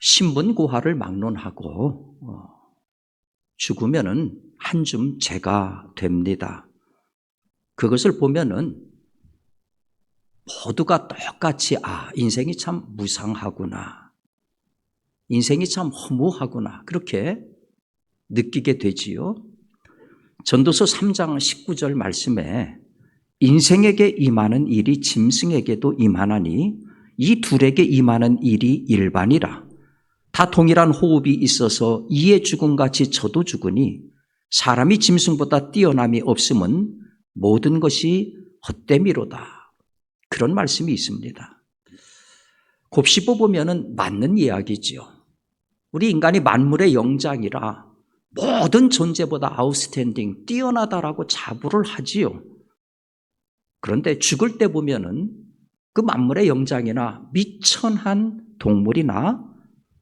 신분고하를 막론하고 죽으면은 한 줌 재가 됩니다. 그것을 보면은 모두가 똑같이 인생이 참 무상하구나, 인생이 참 허무하구나, 그렇게 느끼게 되지요. 전도서 3장 19절 말씀에 인생에게 임하는 일이 짐승에게도 임하나니 이 둘에게 임하는 일이 일반이라. 다 동일한 호흡이 있어서 이에 죽음같이 저도 죽으니 사람이 짐승보다 뛰어남이 없음은 모든 것이 헛됨이로다. 그런 말씀이 있습니다. 곱씹어 보면은 맞는 이야기지요. 우리 인간이 만물의 영장이라 모든 존재보다 아웃스탠딩, 뛰어나다라고 자부를 하지요. 그런데 죽을 때 보면은 그 만물의 영장이나 미천한 동물이나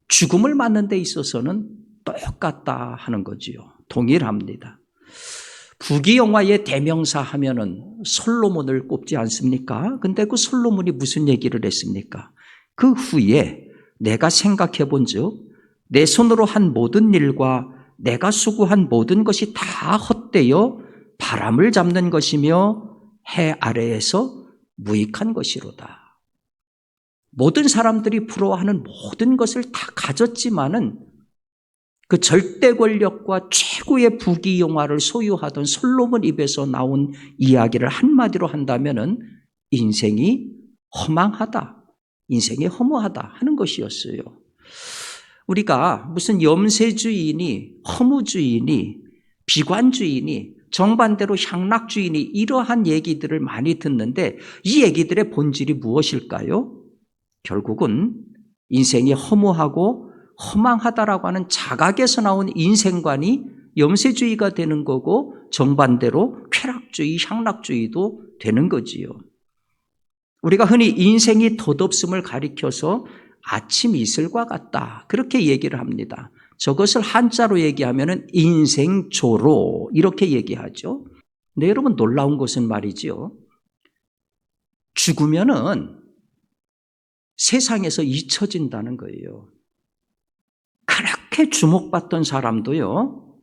죽음을 맞는 데 있어서는 똑같다 하는 거지요. 동일합니다. 부귀영화의 대명사 하면은 솔로몬을 꼽지 않습니까? 근데 그 솔로몬이 무슨 얘기를 했습니까? 그 후에 내가 생각해 본즉 내 손으로 한 모든 일과 내가 수고한 모든 것이 다 헛되어 바람을 잡는 것이며 해 아래에서 무익한 것이로다. 모든 사람들이 부러워하는 모든 것을 다 가졌지만은 그 절대 권력과 최고의 부귀영화를 소유하던 솔로몬 입에서 나온 이야기를 한마디로 한다면은 인생이 허망하다, 인생이 허무하다 하는 것이었어요. 우리가 무슨 염세주의니 허무주의니 비관주의니 정반대로 향락주의니 이러한 얘기들을 많이 듣는데 이 얘기들의 본질이 무엇일까요? 결국은 인생이 허무하고 허망하다라고 하는 자각에서 나온 인생관이 염세주의가 되는 거고 정반대로 쾌락주의, 향락주의도 되는 거지요. 우리가 흔히 인생이 덧없음을 가리켜서 아침 이슬과 같다 그렇게 얘기를 합니다. 저것을 한자로 얘기하면 인생조로 이렇게 얘기하죠. 근데 여러분 놀라운 것은 말이지요. 죽으면은 세상에서 잊혀진다는 거예요. 그렇게 주목받던 사람도요,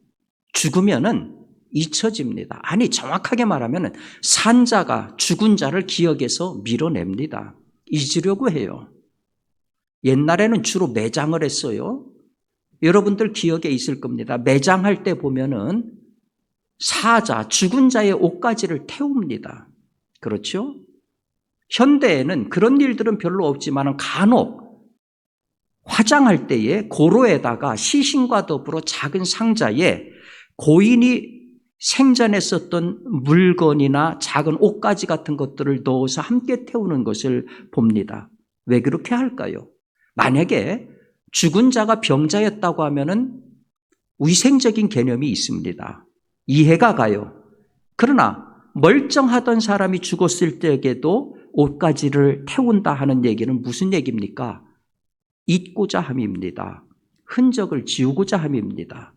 죽으면은 잊혀집니다. 아니, 정확하게 말하면 산자가 죽은 자를 기억에서 밀어냅니다. 잊으려고 해요. 옛날에는 주로 매장을 했어요. 여러분들 기억에 있을 겁니다. 매장할 때 보면은 사자, 죽은 자의 옷가지를 태웁니다. 그렇죠? 현대에는 그런 일들은 별로 없지만 간혹 화장할 때에 고로에다가 시신과 더불어 작은 상자에 고인이 생전에 썼던 물건이나 작은 옷가지 같은 것들을 넣어서 함께 태우는 것을 봅니다. 왜 그렇게 할까요? 만약에 죽은 자가 병자였다고 하면은 위생적인 개념이 있습니다. 이해가 가요. 그러나 멀쩡하던 사람이 죽었을 때에도 옷가지를 태운다 하는 얘기는 무슨 얘기입니까? 잊고자 함입니다. 흔적을 지우고자 함입니다.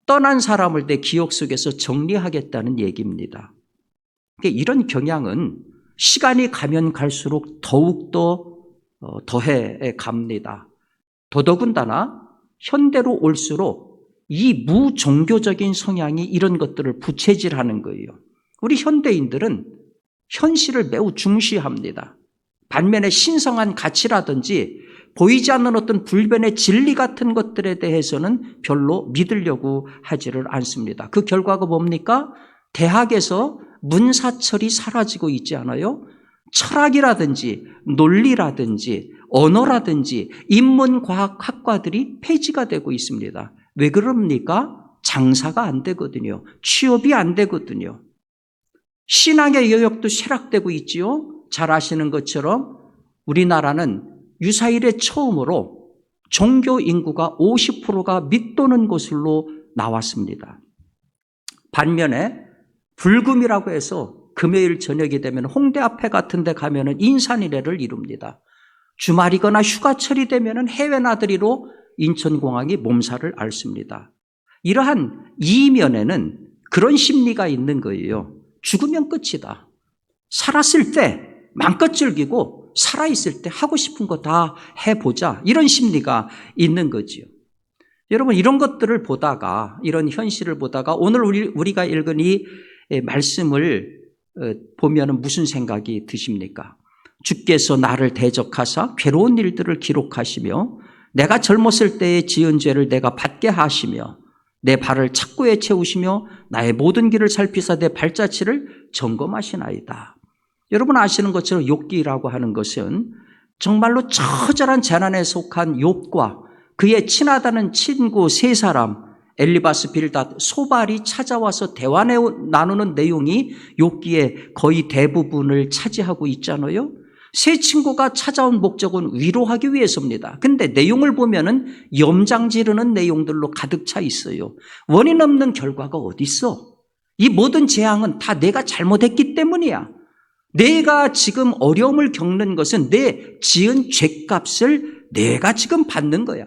떠난 사람을 내 기억 속에서 정리하겠다는 얘기입니다. 이런 경향은 시간이 가면 갈수록 더욱더 더해 갑니다. 더더군다나 현대로 올수록 이 무종교적인 성향이 이런 것들을 부채질하는 거예요. 우리 현대인들은 현실을 매우 중시합니다. 반면에 신성한 가치라든지 보이지 않는 어떤 불변의 진리 같은 것들에 대해서는 별로 믿으려고 하지를 않습니다. 그 결과가 뭡니까? 대학에서 문사철이 사라지고 있지 않아요? 철학이라든지 논리라든지 언어라든지 인문과학 학과들이 폐지가 되고 있습니다. 왜 그럽니까? 장사가 안 되거든요. 취업이 안 되거든요. 신앙의 영역도 쇠락되고 있지요. 잘 아시는 것처럼 우리나라는 유사일에 처음으로 종교 인구가 50%가 밑도는 곳으로 나왔습니다. 반면에 불금이라고 해서 금요일 저녁이 되면 홍대 앞에 같은 데 가면은 인산이래를 이룹니다. 주말이거나 휴가철이 되면은 해외 나들이로 인천공항이 몸살을 앓습니다. 이러한 이면에는 그런 심리가 있는 거예요. 죽으면 끝이다. 살았을 때 마음껏 즐기고 살아있을 때 하고 싶은 거 다 해보자. 이런 심리가 있는 거지요. 여러분, 이런 것들을 보다가, 이런 현실을 보다가 오늘 우리가 읽은 이 말씀을 보면 무슨 생각이 드십니까? 주께서 나를 대적하사 괴로운 일들을 기록하시며 내가 젊었을 때의 지은 죄를 내가 받게 하시며 내 발을 착고에 채우시며 나의 모든 길을 살피사 내 발자취를 점검하시나이다. 여러분 아시는 것처럼 욥기라고 하는 것은 정말로 처절한 재난에 속한 욥과 그의 친하다는 친구 세 사람 엘리바스, 빌닷, 소발이 찾아와서 대화 나누는 내용이 욥기의 거의 대부분을 차지하고 있잖아요. 세 친구가 찾아온 목적은 위로하기 위해서입니다. 근데 내용을 보면은 염장 지르는 내용들로 가득 차 있어요. 원인 없는 결과가 어디 있어? 이 모든 재앙은 다 내가 잘못했기 때문이야. 내가 지금 어려움을 겪는 것은 내 지은 죄값을 내가 지금 받는 거야.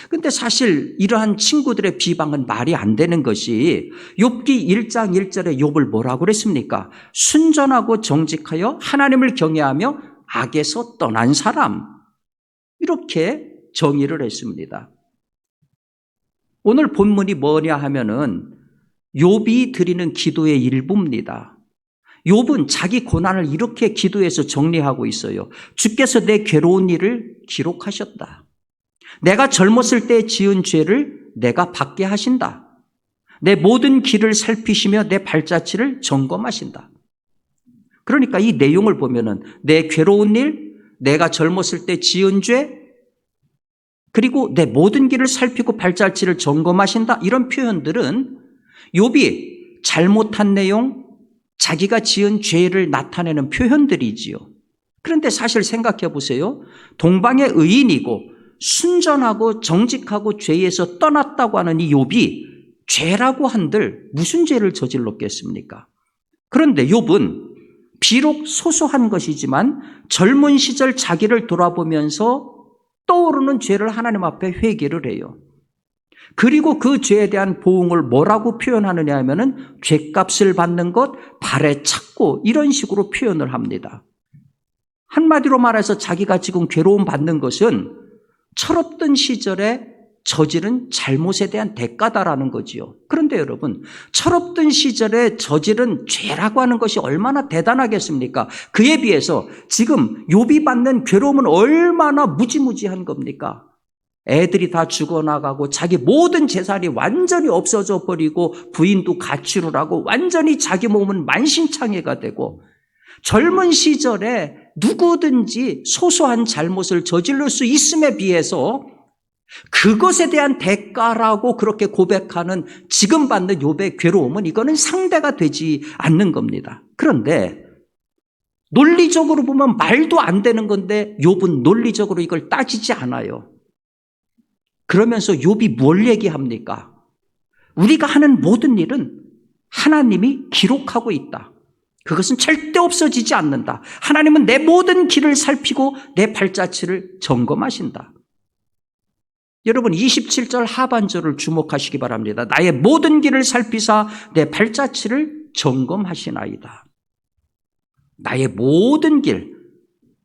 근데 사실 이러한 친구들의 비방은 말이 안 되는 것이 욥기 1장 1절에 욥을 뭐라고 그랬습니까? 순전하고 정직하여 하나님을 경외하며 악에서 떠난 사람. 이렇게 정의를 했습니다. 오늘 본문이 뭐냐 하면은 욥이 드리는 기도의 일부입니다. 욥은 자기 고난을 이렇게 기도해서 정리하고 있어요. 주께서 내 괴로운 일을 기록하셨다. 내가 젊었을 때 지은 죄를 내가 받게 하신다. 내 모든 길을 살피시며 내 발자취를 점검하신다. 그러니까 이 내용을 보면은 내 괴로운 일, 내가 젊었을 때 지은 죄, 그리고 내 모든 길을 살피고 발자취를 점검하신다. 이런 표현들은 욥이 잘못한 내용, 자기가 지은 죄를 나타내는 표현들이지요. 그런데 사실 생각해 보세요. 동방의 의인이고 순전하고 정직하고 죄에서 떠났다고 하는 이 욥이 죄라고 한들 무슨 죄를 저질렀겠습니까? 그런데 욥은 비록 소소한 것이지만 젊은 시절 자기를 돌아보면서 떠오르는 죄를 하나님 앞에 회개를 해요. 그리고 그 죄에 대한 보응을 뭐라고 표현하느냐 하면은 죄값을 받는 것, 발에 착고 이런 식으로 표현을 합니다. 한마디로 말해서 자기가 지금 괴로움 받는 것은 철없던 시절에 저지른 잘못에 대한 대가다라는 거지요. 그런데 여러분, 철없던 시절에 저지른 죄라고 하는 것이 얼마나 대단하겠습니까? 그에 비해서 지금 욥이 받는 괴로움은 얼마나 무지무지한 겁니까? 애들이 다 죽어나가고 자기 모든 재산이 완전히 없어져 버리고 부인도 가출을 하고 완전히 자기 몸은 만신창이가 되고 젊은 시절에 누구든지 소소한 잘못을 저지를 수 있음에 비해서 그것에 대한 대가라고 그렇게 고백하는 지금 받는 욥의 괴로움은 이거는 상대가 되지 않는 겁니다. 그런데 논리적으로 보면 말도 안 되는 건데 욥은 논리적으로 이걸 따지지 않아요. 그러면서 욥이 뭘 얘기합니까? 우리가 하는 모든 일은 하나님이 기록하고 있다. 그것은 절대 없어지지 않는다. 하나님은 내 모든 길을 살피고 내 발자취를 점검하신다. 여러분 27절 하반절을 주목하시기 바랍니다. 나의 모든 길을 살피사 내 발자취를 점검하시나이다. 나의 모든 길,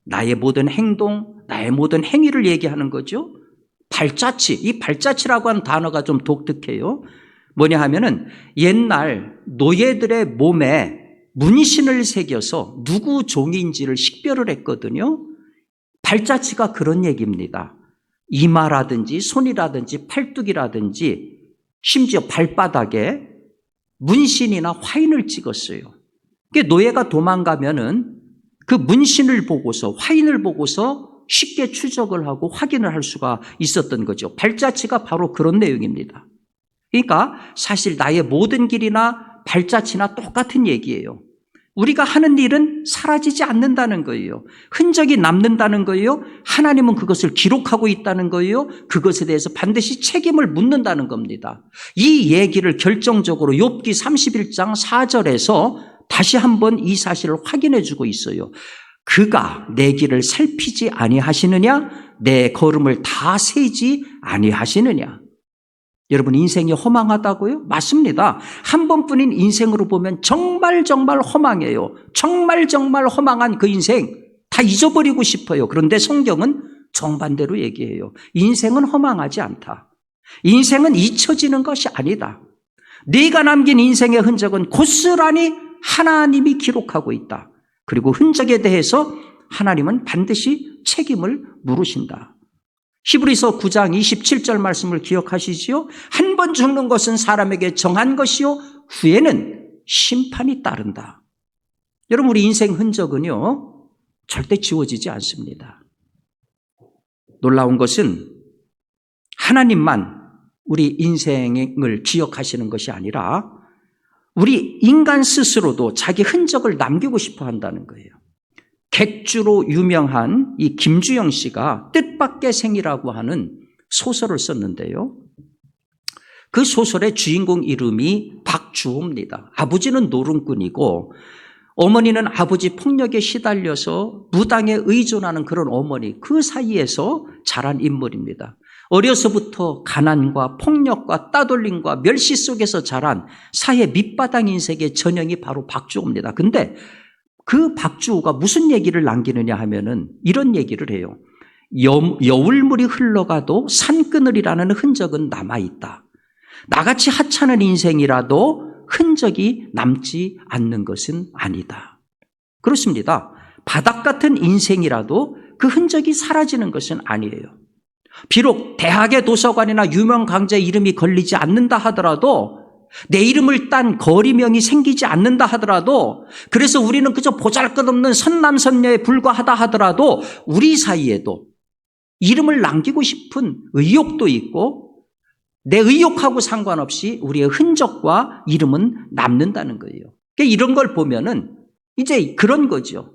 나의 모든 행동, 나의 모든 행위를 얘기하는 거죠. 발자취, 이 발자취라고 하는 단어가 좀 독특해요. 뭐냐 하면은 옛날 노예들의 몸에 문신을 새겨서 누구 종인지를 식별을 했거든요. 발자취가 그런 얘기입니다. 이마라든지 손이라든지 팔뚝이라든지 심지어 발바닥에 문신이나 화인을 찍었어요. 노예가 도망가면은 그 문신을 보고서 화인을 보고서 쉽게 추적을 하고 확인을 할 수가 있었던 거죠. 발자취가 바로 그런 내용입니다. 그러니까 사실 나의 모든 길이나 발자취나 똑같은 얘기예요. 우리가 하는 일은 사라지지 않는다는 거예요. 흔적이 남는다는 거예요. 하나님은 그것을 기록하고 있다는 거예요. 그것에 대해서 반드시 책임을 묻는다는 겁니다. 이 얘기를 결정적으로 욥기 31장 4절에서 다시 한번 이 사실을 확인해 주고 있어요. 그가 내 길을 살피지 아니하시느냐? 내 걸음을 다 세지 아니하시느냐? 여러분 인생이 허망하다고요? 맞습니다. 한 번뿐인 인생으로 보면 정말 험하게요. 정말 허망한 그 인생 다 잊어버리고 싶어요. 그런데 성경은 정반대로 얘기해요. 인생은 허망하지 않다. 인생은 잊혀지는 것이 아니다. 네가 남긴 인생의 흔적은 고스란히 하나님이 기록하고 있다. 그리고 흔적에 대해서 하나님은 반드시 책임을 물으신다. 히브리서 9장 27절 말씀을 기억하시지요? 한 번 죽는 것은 사람에게 정한 것이요 후에는 심판이 따른다. 여러분, 우리 인생 흔적은요 절대 지워지지 않습니다. 놀라운 것은 하나님만 우리 인생을 기억하시는 것이 아니라 우리 인간 스스로도 자기 흔적을 남기고 싶어 한다는 거예요. 객주로 유명한 이 김주영 씨가 뜻밖의 생이라고 하는 소설을 썼는데요. 그 소설의 주인공 이름이 박주호입니다. 아버지는 노름꾼이고 어머니는 아버지 폭력에 시달려서 무당에 의존하는 그런 어머니, 그 사이에서 자란 인물입니다. 어려서부터 가난과 폭력과 따돌림과 멸시 속에서 자란 사회 밑바닥 인생의 전형이 바로 박주호입니다. 근데 그 박주호가 무슨 얘기를 남기느냐 하면은 이런 얘기를 해요. 여울물이 흘러가도 산그늘이라는 흔적은 남아있다. 나같이 하찮은 인생이라도 흔적이 남지 않는 것은 아니다. 그렇습니다. 바닥 같은 인생이라도 그 흔적이 사라지는 것은 아니에요. 비록 대학의 도서관이나 유명 강자의 이름이 걸리지 않는다 하더라도, 내 이름을 딴 거리명이 생기지 않는다 하더라도, 그래서 우리는 그저 보잘것없는 선남선녀에 불과하다 하더라도 우리 사이에도 이름을 남기고 싶은 의욕도 있고 내 의욕하고 상관없이 우리의 흔적과 이름은 남는다는 거예요. 그러니까 이런 걸 보면은 이제 그런 거죠.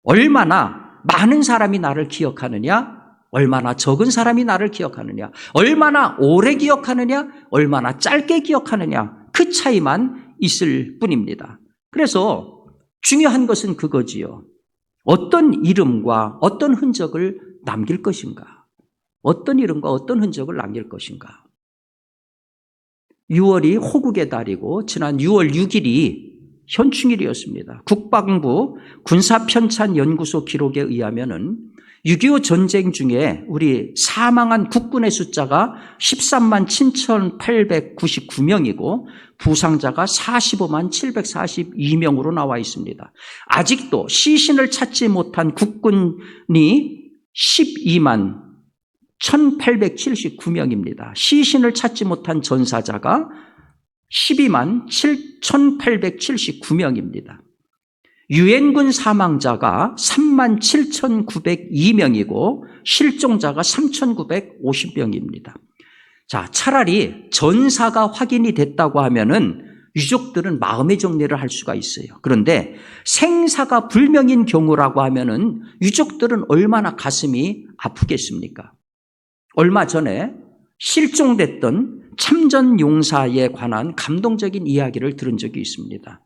얼마나 많은 사람이 나를 기억하느냐, 얼마나 적은 사람이 나를 기억하느냐, 얼마나 오래 기억하느냐, 얼마나 짧게 기억하느냐, 그 차이만 있을 뿐입니다. 그래서 중요한 것은 그거지요. 어떤 이름과 어떤 흔적을 남길 것인가? 어떤 이름과 어떤 흔적을 남길 것인가? 6월이 호국의 달이고 지난 6월 6일이 현충일이었습니다. 국방부 군사편찬연구소 기록에 의하면은 6.25 전쟁 중에 우리 사망한 국군의 숫자가 13만 7,899명이고 부상자가 45만 742명으로 나와 있습니다. 아직도 시신을 찾지 못한 국군이 12만 1,879명입니다. 시신을 찾지 못한 전사자가 12만 7,879명입니다. 유엔군 사망자가 3만 7,902명이고 실종자가 3,950명입니다. 자, 차라리 전사가 확인이 됐다고 하면은 유족들은 마음의 정리를 할 수가 있어요. 그런데 생사가 불명인 경우라고 하면은 유족들은 얼마나 가슴이 아프겠습니까? 얼마 전에 실종됐던 참전 용사에 관한 감동적인 이야기를 들은 적이 있습니다.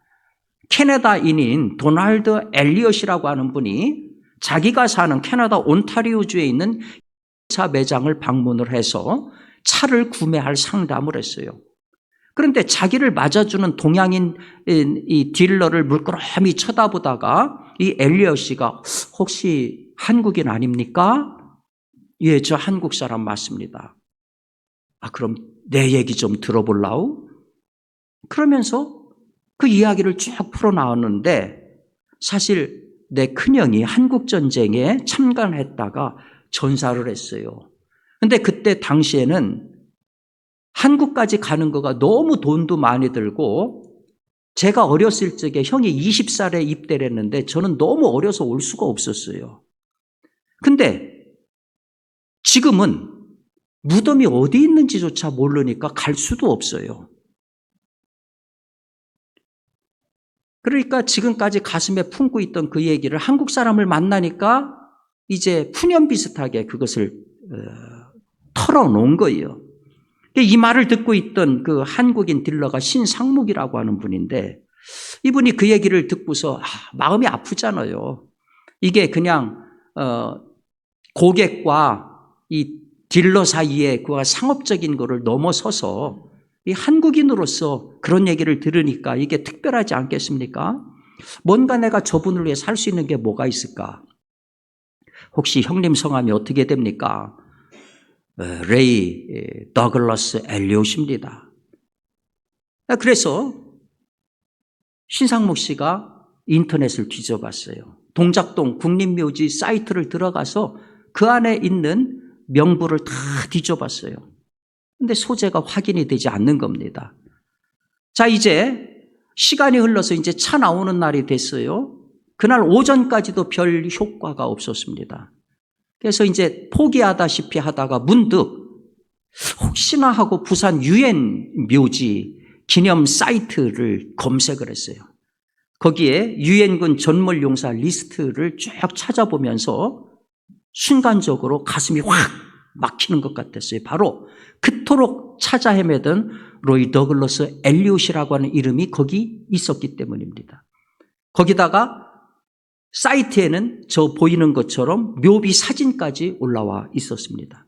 캐나다인인 도널드 엘리엇이라고 하는 분이 자기가 사는 캐나다 온타리오주에 있는 차 매장을 방문을 해서 차를 구매할 상담을 했어요. 그런데 자기를 맞아주는 동양인 이 딜러를 물끄러미 쳐다보다가 이 엘리엇 씨가 혹시 한국인 아닙니까? 예, 저 한국 사람 맞습니다. 아, 그럼 내 얘기 좀 들어볼라우? 그러면서 그 이야기를 쭉 풀어나왔는데 사실 내 큰형이 한국전쟁에 참관했다가 전사를 했어요. 근데 그때 당시에는 한국까지 가는 거가 너무 돈도 많이 들고 제가 어렸을 적에 형이 20살에 입대를 했는데 저는 너무 어려서 올 수가 없었어요. 근데 지금은 무덤이 어디 있는지조차 모르니까 갈 수도 없어요. 그러니까 지금까지 가슴에 품고 있던 그 얘기를 한국 사람을 만나니까 이제 푸념 비슷하게 그것을 털어놓은 거예요. 이 말을 듣고 있던 그 한국인 딜러가 신상묵이라고 하는 분인데 이분이 그 얘기를 듣고서 마음이 아프잖아요. 이게 그냥 고객과 이 딜러 사이에 그 상업적인 거를 넘어서서 이 한국인으로서 그런 얘기를 들으니까 이게 특별하지 않겠습니까? 뭔가 내가 저분을 위해 살 수 있는 게 뭐가 있을까? 혹시 형님 성함이 어떻게 됩니까? 레이 더글러스 엘리엇입니다. 그래서 신상목 씨가 인터넷을 뒤져봤어요. 동작동 국립묘지 사이트를 들어가서 그 안에 있는 명부를 다 뒤져봤어요. 근데 소재가 확인이 되지 않는 겁니다. 자, 이제 시간이 흘러서 이제 차 나오는 날이 됐어요. 그날 오전까지도 별 효과가 없었습니다. 그래서 이제 포기하다시피 하다가 문득 혹시나 하고 부산 유엔 묘지 기념 사이트를 검색을 했어요. 거기에 유엔군 전몰용사 리스트를 쭉 찾아보면서 순간적으로 가슴이 확 막히는 것 같았어요. 바로 그토록 찾아 헤매던 로이 더글러스 엘리엇이라고 하는 이름이 거기 있었기 때문입니다. 거기다가 사이트에는 저 보이는 것처럼 묘비 사진까지 올라와 있었습니다.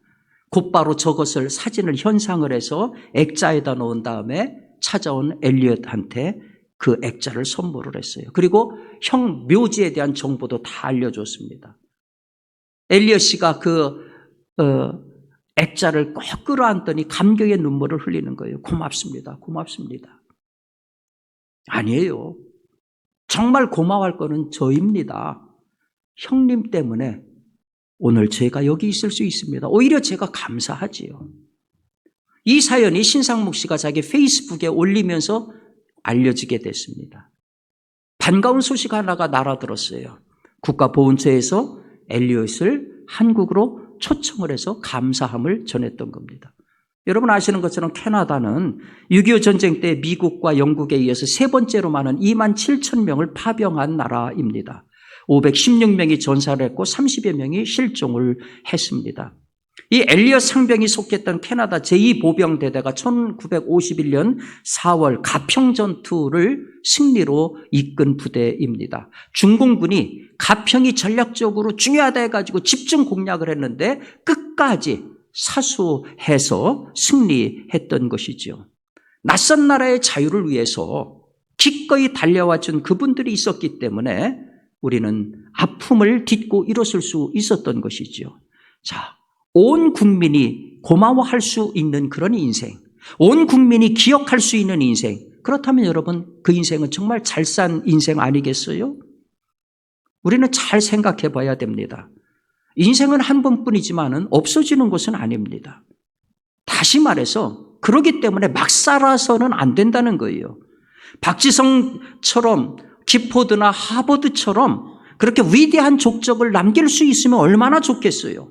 곧바로 저것을 사진을 현상을 해서 액자에다 넣은 다음에 찾아온 엘리엇한테 그 액자를 선물을 했어요. 그리고 형 묘지에 대한 정보도 다 알려줬습니다. 엘리엇 씨가 그 액자를 꼭 끌어안더니 감격의 눈물을 흘리는 거예요. 고맙습니다. 고맙습니다. 아니에요. 정말 고마워할 거는 저입니다. 형님 때문에 오늘 제가 여기 있을 수 있습니다. 오히려 제가 감사하지요. 이 사연이 신상목 씨가 자기 페이스북에 올리면서 알려지게 됐습니다. 반가운 소식 하나가 날아들었어요. 국가보훈처에서 엘리엇을 한국으로 초청을 해서 감사함을 전했던 겁니다. 여러분 아시는 것처럼 캐나다는 6.25 전쟁 때 미국과 영국에 이어서 세 번째로 많은 27,000명을 파병한 나라입니다. 516명이 전사를 했고 30여 명이 실종을 했습니다. 이 엘리엇 상병이 속했던 캐나다 제2보병대대가 1951년 4월 가평전투를 승리로 이끈 부대입니다. 중공군이 가평이 전략적으로 중요하다 해가지고 집중 공략을 했는데 끝까지 사수해서 승리했던 것이죠. 낯선 나라의 자유를 위해서 기꺼이 달려와 준 그분들이 있었기 때문에 우리는 아픔을 딛고 일어설 수 있었던 것이죠. 자, 온 국민이 고마워할 수 있는 그런 인생, 온 국민이 기억할 수 있는 인생, 그렇다면 여러분 그 인생은 정말 잘 산 인생 아니겠어요? 우리는 잘 생각해 봐야 됩니다. 인생은 한 번뿐이지만은 없어지는 것은 아닙니다. 다시 말해서 그러기 때문에 막 살아서는 안 된다는 거예요. 박지성처럼 기포드나 하버드처럼 그렇게 위대한 족적을 남길 수 있으면 얼마나 좋겠어요.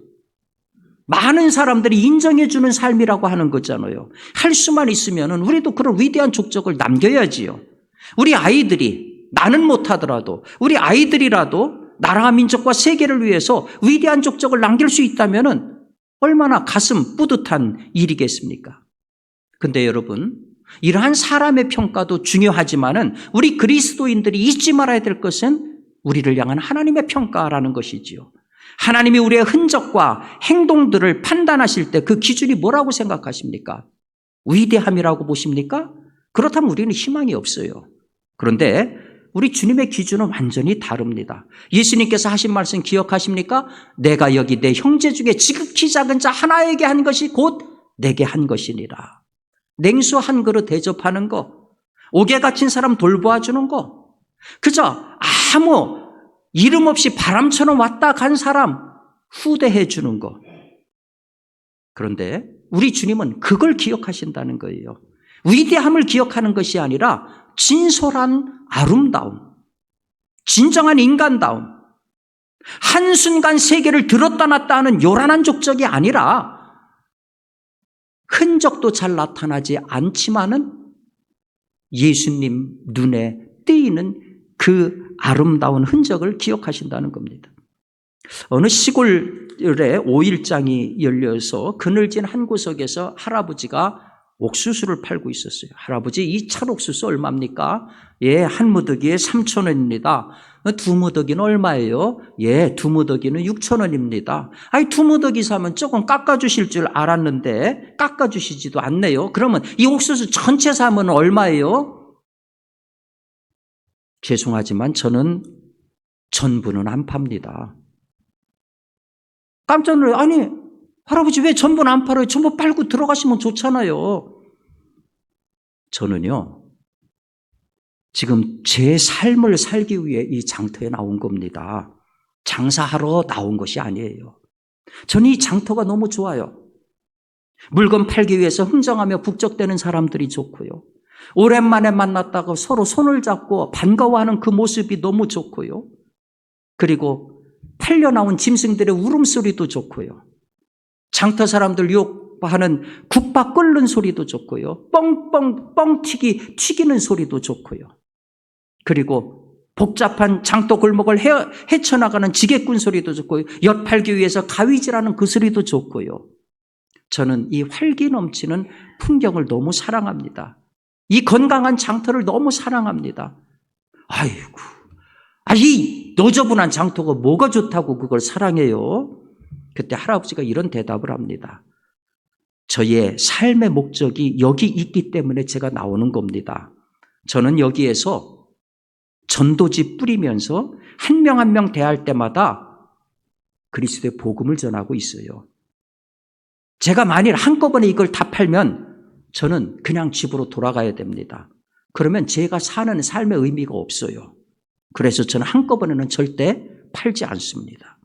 많은 사람들이 인정해 주는 삶이라고 하는 거잖아요. 할 수만 있으면 우리도 그런 위대한 족적을 남겨야지요. 우리 아이들이 나는 못하더라도 우리 아이들이라도 나라와 민족과 세계를 위해서 위대한 족적을 남길 수 있다면 얼마나 가슴 뿌듯한 일이겠습니까? 근데 여러분, 이러한 사람의 평가도 중요하지만은 우리 그리스도인들이 잊지 말아야 될 것은 우리를 향한 하나님의 평가라는 것이지요. 하나님이 우리의 흔적과 행동들을 판단하실 때 그 기준이 뭐라고 생각하십니까? 위대함이라고 보십니까? 그렇다면 우리는 희망이 없어요. 그런데 우리 주님의 기준은 완전히 다릅니다. 예수님께서 하신 말씀 기억하십니까? 내가 여기 내 형제 중에 지극히 작은 자 하나에게 한 것이 곧 내게 한 것이니라. 냉수 한 그릇 대접하는 거, 옥에 갇힌 사람 돌보아주는 거, 그저 아무 이름 없이 바람처럼 왔다 간 사람 후대해 주는 거. 그런데 우리 주님은 그걸 기억하신다는 거예요. 위대함을 기억하는 것이 아니라 진솔한 아름다움, 진정한 인간다움, 한순간 세계를 들었다 놨다 하는 요란한 족적이 아니라 흔적도 잘 나타나지 않지만은 예수님 눈에 띄는 그 아름다운 흔적을 기억하신다는 겁니다. 어느 시골에 5일장이 열려서 그늘진 한 구석에서 할아버지가 옥수수를 팔고 있었어요. 할아버지, 이 찰옥수수 얼마입니까? 예, 한 무더기에 3,000원입니다. 두 무더기는 얼마예요? 예, 두 무더기는 6,000원입니다. 아니, 두 무더기 사면 조금 깎아주실 줄 알았는데 깎아주시지도 않네요. 그러면 이 옥수수 전체 사면 얼마예요? 죄송하지만 저는 전부는 안 팝니다. 깜짝 놀라요. 아니, 할아버지 왜 전부 안 팔아요? 전부 팔고 들어가시면 좋잖아요. 저는요, 지금 제 삶을 살기 위해 이 장터에 나온 겁니다. 장사하러 나온 것이 아니에요. 저는 이 장터가 너무 좋아요. 물건 팔기 위해서 흥정하며 북적대는 사람들이 좋고요. 오랜만에 만났다가 서로 손을 잡고 반가워하는 그 모습이 너무 좋고요. 그리고 팔려 나온 짐승들의 울음소리도 좋고요. 장터 사람들 욕하는 국밥 끓는 소리도 좋고요. 뻥뻥 튀기는 소리도 좋고요. 그리고 복잡한 장터 골목을 헤쳐나가는 지게꾼 소리도 좋고요. 엿 팔기 위해서 가위질하는 그 소리도 좋고요. 저는 이 활기 넘치는 풍경을 너무 사랑합니다. 이 건강한 장터를 너무 사랑합니다. 아이고, 이 너저분한 장터가 뭐가 좋다고 그걸 사랑해요? 그때 할아버지가 이런 대답을 합니다. 저의 삶의 목적이 여기 있기 때문에 제가 나오는 겁니다. 저는 여기에서 전도지 뿌리면서 한 명 한 명 대할 때마다 그리스도의 복음을 전하고 있어요. 제가 만일 한꺼번에 이걸 다 팔면 저는 그냥 집으로 돌아가야 됩니다. 그러면 제가 사는 삶의 의미가 없어요. 그래서 저는 한꺼번에는 절대 팔지 않습니다.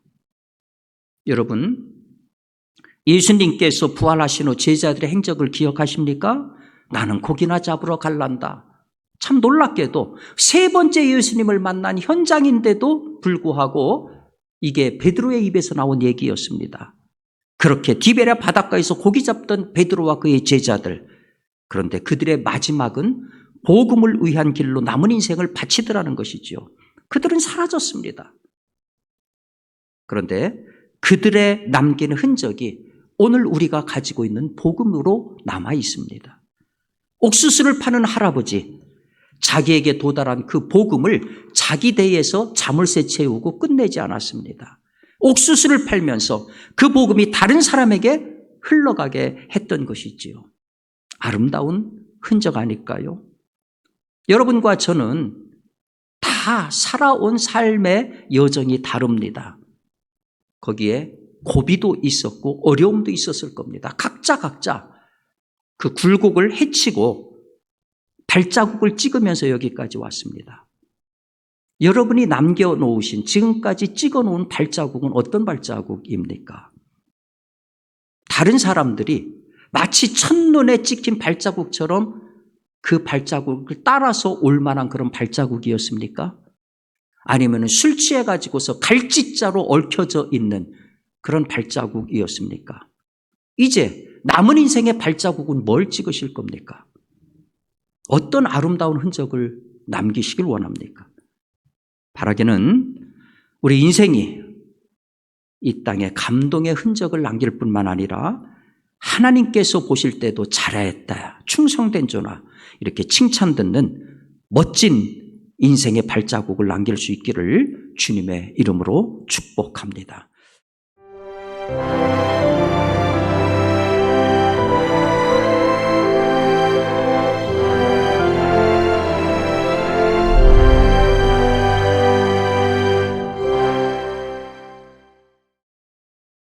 여러분, 예수님께서 부활하신 후 제자들의 행적을 기억하십니까? 나는 고기나 잡으러 갈란다. 참 놀랍게도 세 번째 예수님을 만난 현장인데도 불구하고 이게 베드로의 입에서 나온 얘기였습니다. 그렇게 디베랴 바닷가에서 고기 잡던 베드로와 그의 제자들, 그런데 그들의 마지막은 복음을 위한 길로 남은 인생을 바치더라는 것이죠. 그들은 사라졌습니다. 그런데 그들의 남긴 흔적이 오늘 우리가 가지고 있는 복음으로 남아 있습니다. 옥수수를 파는 할아버지, 자기에게 도달한 그 복음을 자기 대에서 자물쇠 채우고 끝내지 않았습니다. 옥수수를 팔면서 그 복음이 다른 사람에게 흘러가게 했던 것이지요. 아름다운 흔적 아닐까요? 여러분과 저는 다 살아온 삶의 여정이 다릅니다. 거기에 고비도 있었고 어려움도 있었을 겁니다. 각자 그 굴곡을 헤치고 발자국을 찍으면서 여기까지 왔습니다. 여러분이 남겨놓으신, 지금까지 찍어놓은 발자국은 어떤 발자국입니까? 다른 사람들이 마치 첫눈에 찍힌 발자국처럼 그 발자국을 따라서 올 만한 그런 발자국이었습니까? 아니면 술 취해가지고서 갈짓자로 얽혀져 있는 그런 발자국이었습니까? 이제 남은 인생의 발자국은 뭘 찍으실 겁니까? 어떤 아름다운 흔적을 남기시길 원합니까? 바라기는 우리 인생이 이 땅에 감동의 흔적을 남길 뿐만 아니라 하나님께서 보실 때도 잘했다, 충성된 자나 이렇게 칭찬 듣는 멋진 인생의 발자국을 남길 수 있기를 주님의 이름으로 축복합니다.